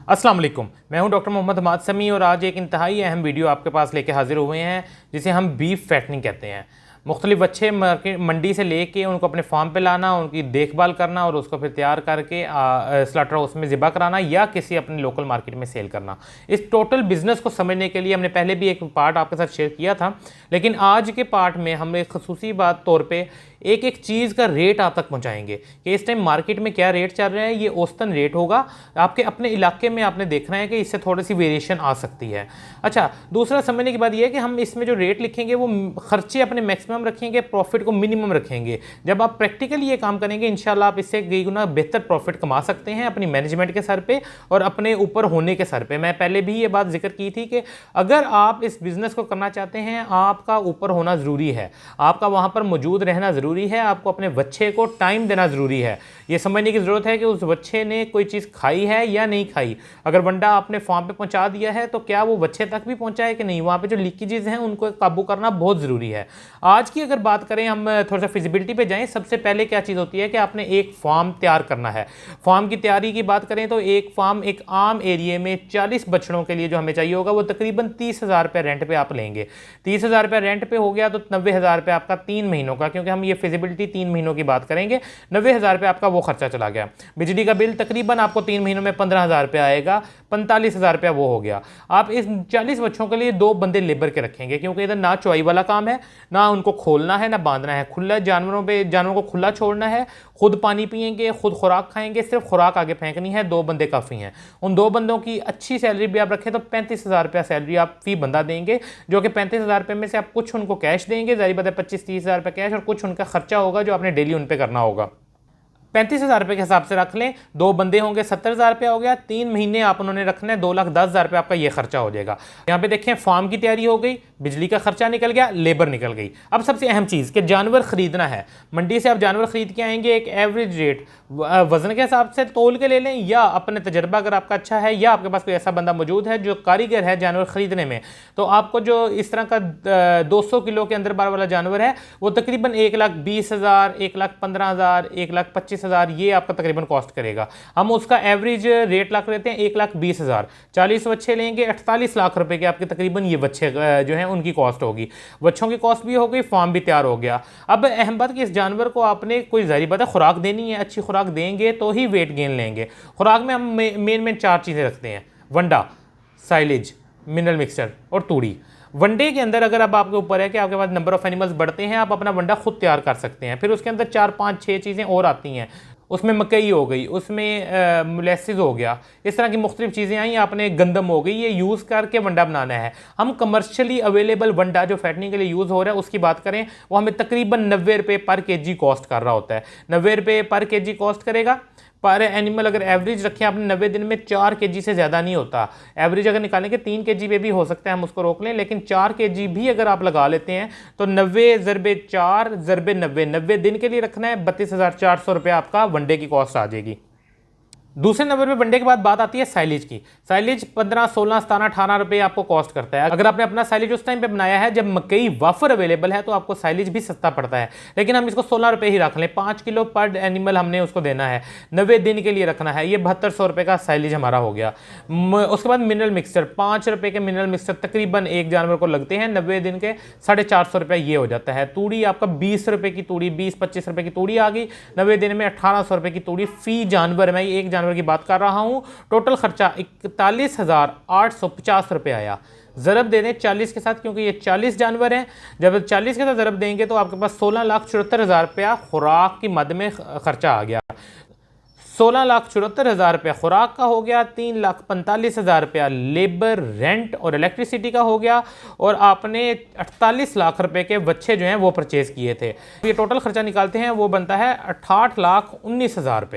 अस्सलाम वालेकुम, मैं हूं डॉक्टर मोहम्मद हमाद समी और आज एक इंतहाई अहम वीडियो आपके पास लेके हाजिर हुए हैं जिसे हम बीफ फैटनिंग कहते हैं। मुख्तलिफ अच्छे मार्केट मंडी से लेके उनको अपने फार्म पे लाना, उनकी देखभाल करना और उसको फिर तैयार करके स्लॉटर हाउस में ज़िबा कराना या किसी अपने लोकल मार्केट में सेल करना। इस टोटल बिज़नेस को समझने के लिए हमने पहले भी एक पार्ट आपके साथ शेयर किया था, लेकिन आज के पार्ट में हम एक खसूसी बात तौर पर एक एक चीज़ का रेट आप तक पहुंचाएंगे कि इस टाइम मार्केट में क्या रेट चल रहा है। ये औसतन रेट होगा, आपके अपने इलाके में आपने देखना है कि इससे थोड़ी सी वेरिएशन आ सकती है। अच्छा, दूसरा समझने की बात यह है कि हम इसमें जो रेट लिखेंगे वो खर्चे अपने मैक्सिमम रखेंगे, प्रॉफिट को मिनिमम रखेंगे। जब आप प्रैक्टिकली ये काम करेंगे इंशाल्लाह आप इससे कई गुना बेहतर प्रॉफिट कमा सकते हैं अपनी मैनेजमेंट के सर पे और अपने ऊपर होने के सर पे। मैं पहले भी ये बात जिक्र की थी कि अगर आप इस बिज़नेस को करना चाहते हैं, आपका ऊपर होना ज़रूरी है, आपका वहाँ पर मौजूद रहना ज़रूरी है, आपको अपने बच्चे को टाइम देना ज़रूरी है। ये समझने की ज़रूरत है कि उस बच्चे ने कोई चीज़ खाई है या नहीं खाई। अगर वंडा आपने फार्म पे पहुंचा दिया है तो क्या वो बच्चे तक भी पहुंचा है कि नहीं, वहाँ पे जो लीकेजेस हैं उनको काबू करना बहुत ज़रूरी है। आज की अगर बात करें, हम थोड़ा सा फिजिबिलिटी पे जाएं। सबसे पहले क्या चीज़ होती है कि आपने एक फार्म तैयार करना है। फार्म की तैयारी की बात करें तो एक फार्म एक आम एरिए में 40 बछड़ों के लिए जो हमें चाहिए होगा वो तकरीबन 30,000 रुपये रेंट पे आप लेंगे। 30,000 रुपये रेंट पे हो गया तो 90,000 रुपये आपका 3 महीनों का, क्योंकि हम ये फिजिबिलिटी 3 महीनों की बात करेंगे। 90,000 रुपये आपका वो खर्चा चला गया। बिजली का बिल तकरीबन आपको 3 महीनों में 15,000 रुपये आएगा, 45,000 रुपया वो हो गया। आप इस 40 बच्चों के लिए 2 बंदे लेबर के रखेंगे, क्योंकि इधर ना चुवाई वाला काम है, ना उनको खोलना है, ना बांधना है। खुला जानवरों को खुला छोड़ना है, खुद पानी पिएंगे, खुद खुराक खाएंगे, सिर्फ खुराक आगे फेंकनी है। 2 बंदे काफ़ी हैं। उन 2 बंदों की अच्छी सैलरी भी आप रखें तो 35,000 रुपया सैलरी आप फी बंदा देंगे, जो कि 35,000 रुपये में से आप कुछ उनको कैश देंगे, जारी बात है 25-30,000 रुपये कैश, और कुछ उनका खर्चा होगा जो आपने डेली उन पे करना होगा। 35,000 रुपये के हिसाब से रख लें। 2 बंदे होंगे, 70,000 रुपया हो गया। 3 महीने आप उन्होंने रखना है, 2,10,000 रुपये आपका ये खर्चा हो जाएगा। यहाँ पे देखें, फार्म की तैयारी हो गई, बिजली का खर्चा निकल गया, लेबर निकल गई। अब सबसे अहम चीज़ कि जानवर खरीदना है। मंडी से आप जानवर खरीद के आएंगे, एक एवरेज रेट वजन के हिसाब से तोल के ले लें, या अपने तजर्बा अगर आपका अच्छा है या आपके पास कोई ऐसा बंदा मौजूद है जो कारीगर है जानवर खरीदने में, तो आपको जो इस तरह का 200 किलो के अंदर बार वाला जानवर है वो तकरीबन 1,20,000, 1,15,000, 1,25,000 ये आपका तकरीबन कॉस्ट करेगा। हम उसका एवरेज रेट रख लेते हैं 1,20,000। 40 बच्चे लेंगे, 48 लाख रुपए के आपके तकरीबन ये बच्चे जो हैं उनकी कॉस्ट होगी। बच्चों की कॉस्ट भी हो गई, फार्म भी तैयार हो गया। अब अहम बात कि इस जानवर को आपने कोई ज़ाहिर बात है खुराक देनी है, अच्छी खुराक देंगे तो ही वेट गेन लेंगे। खुराक में हम मेन 4 चीज़ें रखते हैं: वंडा, साइलेज, मिनरल मिक्सचर और तूड़ी। वनडे के अंदर अगर अब आपके ऊपर है कि आपके पास नंबर ऑफ एनिमल्स बढ़ते हैं, आप अपना वंडा खुद तैयार कर सकते हैं। फिर उसके अंदर 4, 5, 6 चीज़ें और आती हैं। उसमें मकई हो गई, उसमें मोलेसिस हो गया, इस तरह की मुख्तलिफ चीज़ें आई। आपने गंदम हो गई, ये यूज़ करके वंडा बनाना है। हम कमर्शियली अवेलेबल वंडा जो फैटनिंग के लिए यूज़ हो रहा है उसकी बात करें, वो हमें तकरीबन 90 रुपये पर केजी कॉस्ट कर रहा होता है। 90 रुपये पर केजी कॉस्ट करेगा पर एनिमल। अगर एवरेज रखें आपने 90 दिन में 4 केजी से ज़्यादा नहीं होता। एवरेज अगर निकालेंगे 3 केजी पे भी हो सकता है, हम उसको रोक लें, लेकिन 4 केजी भी अगर आप लगा लेते हैं तो 90 ज़रबे 4 ज़रबे 90 दिन के लिए रखना है, 32,400 रुपये आपका वनडे की कॉस्ट आ जाएगी। दूसरे नंबर पे वनडे के बाद बात आती है साइलेज की। साइलेज 15, 16, 17, 18 रुपये आपको कॉस्ट करता है। अगर आपने अपना साइलेज उस टाइम पे बनाया है जब मकई वाफर अवेलेबल है तो आपको साइलेज भी सस्ता पड़ता है, लेकिन हम इसको 16 रुपये ही रख लें। 5 किलो पर एनिमल हमने उसको देना है, 90 दिन के लिए रखना है। ये 7200 रुपये का साइलेज हमारा हो गया। उसके बाद मिनरल मिक्सचर, 5 रुपये के मिनरल मिक्सचर तकरीबन एक जानवर को लगते हैं। 90 दिन के 450 रुपये ये हो जाता है। तूड़ी आपका 20 रुपये की तूड़ी, 20-25 रुपये की तूड़ी आ गई। 90 दिन में 1800 रुपये की तूड़ी फी जानवर। मैं एक जानवर की बात कर रहा हूं। टोटल खर्चा 41,850 रुपये आया। ज़रब दे दें 40 के साथ, क्योंकि ये 40 जानवर हैं। जब 40 के साथ ज़रब देंगे तो आपके पास 16,74,000 रुपया खुराक की मद में खर्चा आ गया। 16,74,000 रुपया खुराक का हो गया, 3,45,000 रुपया लेबर, रेंट और इलेक्ट्रिसिटी का हो गया, और आपने 48 लाख रुपए के बच्चे जो हैं वो परचेज़ किए थे। ये टोटल खर्चा निकालते हैं वो बनता है 68,19,000 रुपये।